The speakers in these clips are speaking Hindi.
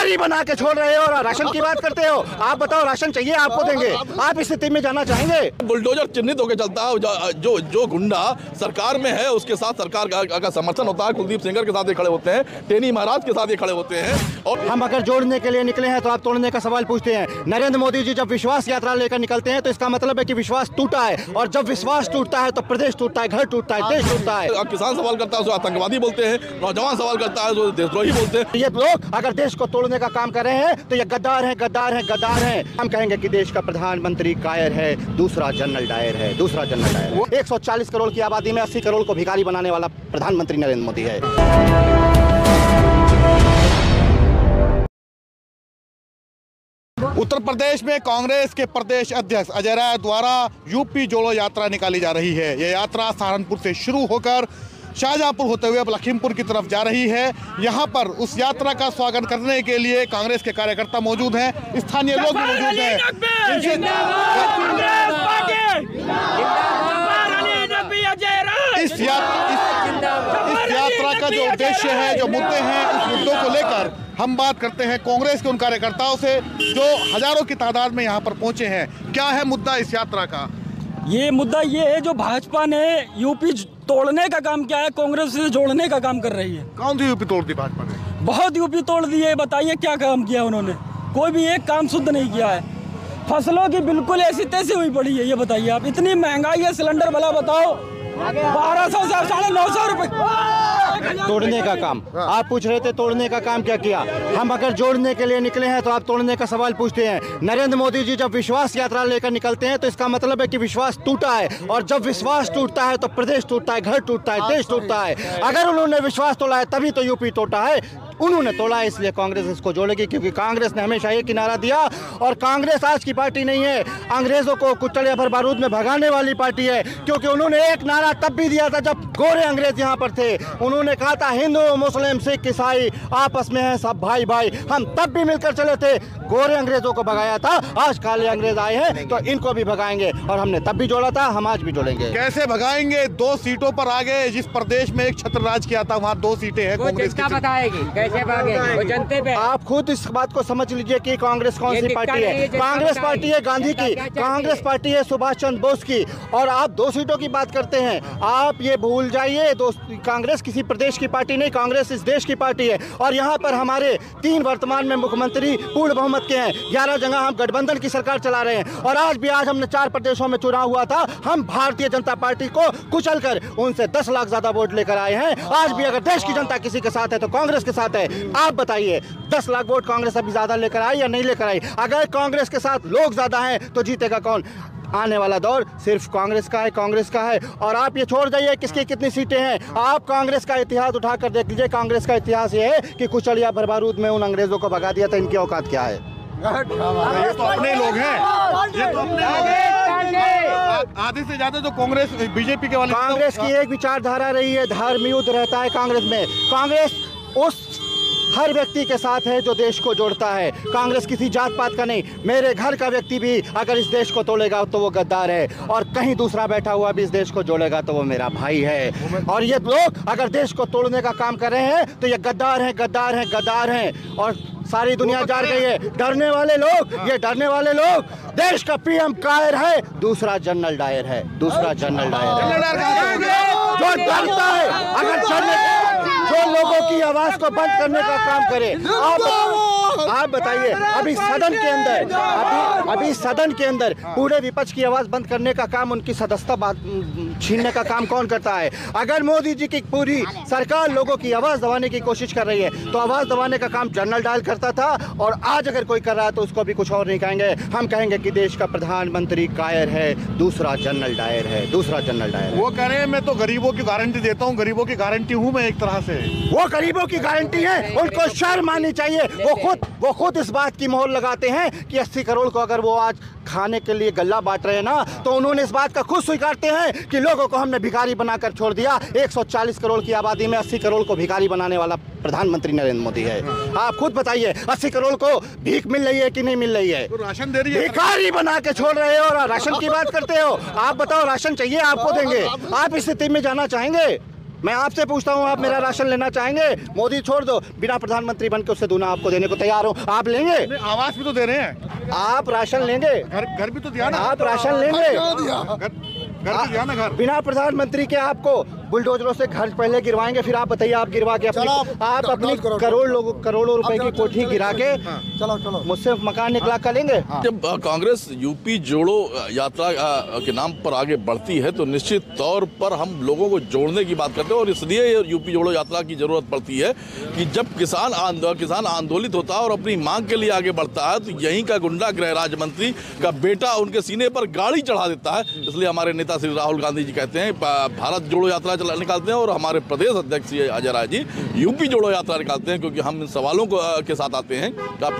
भिखारी बना के छोड़ रहे हो और राशन की बात करते हो। आप बताओ, राशन चाहिए आपको देंगे। आप इस स्थिति में जाना चाहेंगे? बुलडोजर चिन्हित होकर चलता है। जो गुंडा सरकार में है उसके साथ सरकार का समर्थन होता है। कुलदीप सेंगर के साथ ये खड़े होते हैं, टेनी महाराज के साथ ये खड़े होते हैं। और हम अगर जोड़ने के लिए निकले हैं तो आप तोड़ने का सवाल पूछते हैं। नरेंद्र मोदी जी जब विश्वास यात्रा लेकर निकलते हैं तो इसका मतलब है कि विश्वास टूटा है, और जब विश्वास टूटता है तो प्रदेश टूटता है, घर टूटता है, देश टूटता है। किसान सवाल करता है तो आतंकवादी बोलते हैं, नौजवान सवाल करता है तो देशद्रोही बोलते हैं। ये लोग अगर देश को तोड़ने का काम कर रहे हैं तो ये गद्दार हैं, गद्दार हैं, गद्दार हैं। हम कहेंगे कि देश का प्रधानमंत्री कायर है, दूसरा जनरल डायर है, दूसरा जनरल डायर है। 140 करोड़ की आबादी में 80 करोड़ को भिखारी बनाने वाला प्रधानमंत्री नरेंद्र मोदी है। उत्तर प्रदेश में कांग्रेस के प्रदेश अध्यक्ष अजय राय द्वारा यूपी जोड़ो यात्रा निकाली जा रही है। यह यात्रा सहारनपुर से शुरू होकर शाहजहांपुर होते हुए लखीमपुर की तरफ जा रही है। यहाँ पर उस यात्रा का स्वागत करने के लिए कांग्रेस के कार्यकर्ता मौजूद हैं, स्थानीय लोग भी मौजूद हैं। इस यात्रा का जो उद्देश्य है, जो मुद्दे हैं, उस मुद्दों को लेकर हम बात करते हैं कांग्रेस के उन कार्यकर्ताओं से जो हजारों की तादाद में यहाँ पर पहुंचे हैं। क्या है मुद्दा इस यात्रा का? ये मुद्दा ये है, जो भाजपा ने यूपी तोड़ने का काम किया है, कांग्रेस से जोड़ने का काम कर रही है। कौन सी यूपी तोड़ दी भाजपा ने? बहुत यूपी तोड़ दी है। बताइए क्या काम किया उन्होंने? कोई भी एक काम शुद्ध नहीं किया है। फसलों की बिल्कुल ऐसी तैसी हुई पड़ी है। ये बताइए आप, इतनी महंगाई है, सिलेंडर भला बताओ 1200 से 950 रुपए। तोड़ने का काम आप पूछ रहे थे, तोड़ने का काम क्या किया? हम अगर जोड़ने के लिए निकले हैं तो आप तोड़ने का सवाल पूछते हैं। नरेंद्र मोदी जी जब विश्वास यात्रा लेकर निकलते हैं तो इसका मतलब है कि विश्वास टूटा है, और जब विश्वास टूटता है तो प्रदेश टूटता है, घर टूटता है, देश टूटता है। अगर उन्होंने विश्वास तोड़ा है तभी तो यूपी टूटा है। उन्होंने तोड़ा है, इसलिए कांग्रेस इसको जोड़ेगी, क्योंकि कांग्रेस ने हमेशा एक ही नारा दिया, और कांग्रेस आज की पार्टी नहीं है, अंग्रेजों को कुचल या भर बारूद में भगाने वाली पार्टी है। क्योंकि उन्होंने एक नारा तब भी दिया था जब गोरे अंग्रेज यहाँ पर थे। उन्होंने कहा था हिंदू मुस्लिम सिख ईसाई आपस में है सब भाई भाई। हम तब भी मिलकर चले थे, गोरे अंग्रेजों को भगाया था। आज काले अंग्रेज आए हैं तो इनको भी भगाएंगे, और हमने तब भी जोड़ा था, हम आज भी जोड़ेंगे। कैसे भगाएंगे? 2 सीटों पर आ गए। जिस प्रदेश में एक छत्र राज किया था वहाँ 2 सीटें हैं कांग्रेस की। बताएगी कैसे भागेगी वो जनते पे। आप खुद इस बात को समझ लीजिए कि कांग्रेस कौन सी पार्टी है। कांग्रेस पार्टी है गांधी की, कांग्रेस पार्टी है सुभाष चंद्र बोस की, और आप 2 सीटों की बात करते हैं। आप ये भूल जाइए, कांग्रेस किसी प्रदेश की पार्टी नहीं, कांग्रेस इस देश की पार्टी है। और यहाँ पर हमारे 3 वर्तमान में मुख्यमंत्री पूर्ण बहुमत के हैं। 11 जगह हम गठबंधन की सरकार चला रहे हैं, और आज हमने 4 प्रदेशों में चुनाव हुआ था, हम भारतीय जनता पार्टी को कुचलकर उनसे 10 लाख ज्यादा वोट लेकर आए हैं। आज भी अगर देश की जनता किसी के साथ है तो कांग्रेस के साथ है। आप बताइए, 10 लाख वोट कांग्रेस अभी ज्यादा लेकर आई या नहीं लेकर आई? अगर कांग्रेस के साथ लोग ज्यादा हैं तो जीतेगा कौन? आने वाला दौर सिर्फ कांग्रेस का है, कांग्रेस का है। और आप ये छोड़ जाइए किसकी कितनी सीटें हैं, आप कांग्रेस का इतिहास उठाकर देख लीजिए। कांग्रेस का इतिहास ये है कि कुचलिया भर बारूद में उन अंग्रेजों को भगा दिया था। इनकी औकात क्या है? ये तो अपने लोग हैं, ये तो अपने लोग हैं। आधे से ज्यादा जो कांग्रेस बीजेपी के वाले, कांग्रेस की एक विचारधारा रही है, धर्म युद्ध रहता है कांग्रेस में। कांग्रेस उस हर व्यक्ति के साथ है जो देश को जोड़ता है। कांग्रेस किसी जात पात का नहीं। मेरे घर का व्यक्ति भी अगर इस देश को तोड़ेगा तो वो गद्दार है, और कहीं दूसरा बैठा हुआ भी इस देश को जोड़ेगा तो वो मेरा भाई है। और ये लोग अगर देश को तोड़ने का काम कर रहे हैं तो ये गद्दार हैं, गद्दार हैं, गद्दार हैं। और सारी दुनिया जान गई है, डरने वाले लोग, ये डरने वाले लोग, देश का पीएम कायर है, दूसरा जनरल डायर है, दूसरा जनरल डायर है। जो डरता है, अगर जो लोगों की आवाज को बंद करने का काम करे। आप बताइए, अभी सदन के अंदर पूरे विपक्ष की आवाज बंद करने का काम, उनकी सदस्यता छीनने का काम कौन करता है? अगर मोदी जी की पूरी सरकार लोगों की आवाज दबाने की कोशिश कर रही है तो आवाज दबाने का काम जनरल डायल करता था, और आज अगर कोई कर रहा है तो उसको भी कुछ और नहीं कहेंगे। हम कहेंगे कि देश का प्रधानमंत्री कायर है, दूसरा जनरल डायर है, दूसरा जनरल डायर। वो कह रहे हैं मैं तो गरीबों की गारंटी देता हूँ, गरीबों की गारंटी हूँ मैं एक तरह से। वो गरीबों की गारंटी है, उनको शर्म आनी चाहिए। वो खुद इस बात की मोहर लगाते हैं कि 80 करोड़ को अगर वो आज खाने के लिए गल्ला बांट रहे हैं ना, तो उन्होंने इस बात का खुद स्वीकारते हैं कि लोगों को हमने भिखारी बनाकर छोड़ दिया। 140 करोड़ की आबादी में 80 करोड़ को भिखारी बनाने वाला प्रधानमंत्री नरेंद्र मोदी है। आप खुद बताइए, 80 करोड़ को भीख मिल रही है कि नहीं मिल रही है? तो राशन दे रही है, भिखारी बना के छोड़ रहे हो और राशन की बात करते हो। आप बताओ, राशन चाहिए आपको देंगे। आप इस स्थिति में जाना चाहेंगे? मैं आपसे पूछता हूँ, आप मेरा राशन लेना चाहेंगे? मोदी छोड़ दो, बिना प्रधानमंत्री बन के उससे दूना आपको देने को तैयार हूँ। आप लेंगे? आवास भी तो दे रहे हैं, आप राशन लेंगे? घर भी तो दिया ना, आप राशन लेंगे? घर भी दिया ना, घर। बिना प्रधानमंत्री के आपको बुलडोजरों से घर पहले गिरवाएंगे, फिर आप बताइए आप गिरवा के आप अपनी करोड़ों रुपए की कोठी गिरा के मुझसे मकान निकला कर लेंगे? जब कांग्रेस यूपी जोड़ो यात्रा के नाम पर आगे बढ़ती है तो निश्चित तौर पर हम लोगों को जोड़ने की बात करते हैं, और इसलिए यूपी जोड़ो यात्रा की जरूरत पड़ती है कि जब किसान आंदोलित होता है और अपनी मांग के लिए आगे बढ़ता है तो यहीं का गुंडा गृह राज्य मंत्री का बेटा उनके सीने पर गाड़ी चढ़ा देता है। इसलिए हमारे नेता श्री राहुल गांधी जी कहते हैं भारत जोड़ो यात्रा निकालते हैं, और हमारे प्रदेश अध्यक्ष अजय राय जी यूपी जोड़ो यात्रा निकालते हैं, क्योंकि हम इन सवालों के साथ आते हैं कि आप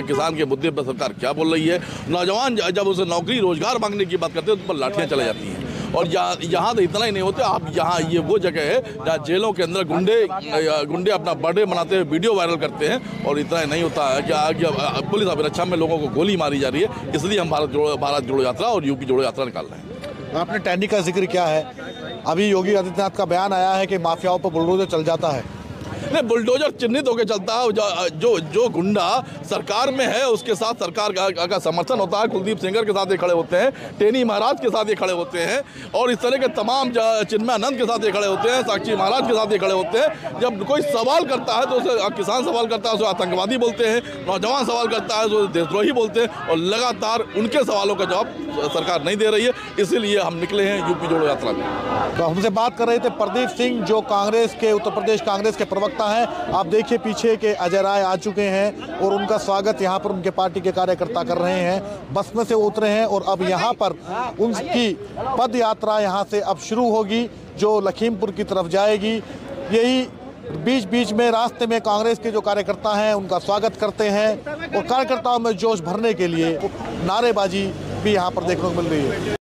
किसान के मुद्दे पर सरकार क्या बोल रही है। नौजवान जब उसे नौकरी रोजगार मांगने की बात करते हैं तो उन पर लाठियां चलाई जाती हैं। और यहाँ तो इतना ही नहीं होते, आप यहाँ ये वो जगह है जहाँ जेलों के अंदर गुंडे अपना बर्थडे मनाते हुए वीडियो वायरल करते हैं। और इतना ही नहीं होता है कि पुलिस अभिरक्षा में लोगों को गोली मारी जा रही है। इसलिए हम भारत जोड़ो यात्रा और यूपी जोड़ो यात्रा निकाल रहे हैं। आपने टैनी का जिक्र किया है, अभी योगी आदित्यनाथ का बयान आया है कि माफियाओं पर बुलडोजर चल जाता है। नहीं, बुलडोजर चिन्हित होकर चलता है। जो गुंडा सरकार में है उसके साथ सरकार का समर्थन होता है। कुलदीप सेंगर के साथ ये खड़े होते हैं, टेनी महाराज के साथ ये खड़े होते हैं, और इस तरह के तमाम चिन्मयानंद के साथ ये खड़े होते हैं, साक्षी महाराज के साथ ये खड़े होते हैं। जब कोई सवाल करता है तो उसे किसान सवाल करता है उसे आतंकवादी बोलते हैं, नौजवान सवाल करता है तो देशद्रोही बोलते हैं, और लगातार उनके सवालों का जवाब सरकार नहीं दे रही है। इसीलिए हम निकले हैं यूपी जोड़ो यात्रा में। तो हमसे बात कर रहे थे प्रदीप सिंह, जो कांग्रेस के उत्तर प्रदेश कांग्रेस के प्रवक्ता हैं। आप देखिए पीछे के अजय राय आ चुके हैं और उनका स्वागत यहाँ पर उनके पार्टी के कार्यकर्ता कर रहे हैं। बस में से उतरे हैं और अब यहाँ पर उनकी पद यात्रा यहाँ से अब शुरू होगी, जो लखीमपुर की तरफ जाएगी। यही बीच बीच में रास्ते में कांग्रेस के जो कार्यकर्ता हैं उनका स्वागत करते हैं, और कार्यकर्ताओं में जोश भरने के लिए नारेबाजी भी यहाँ पर देखने को मिल रही है।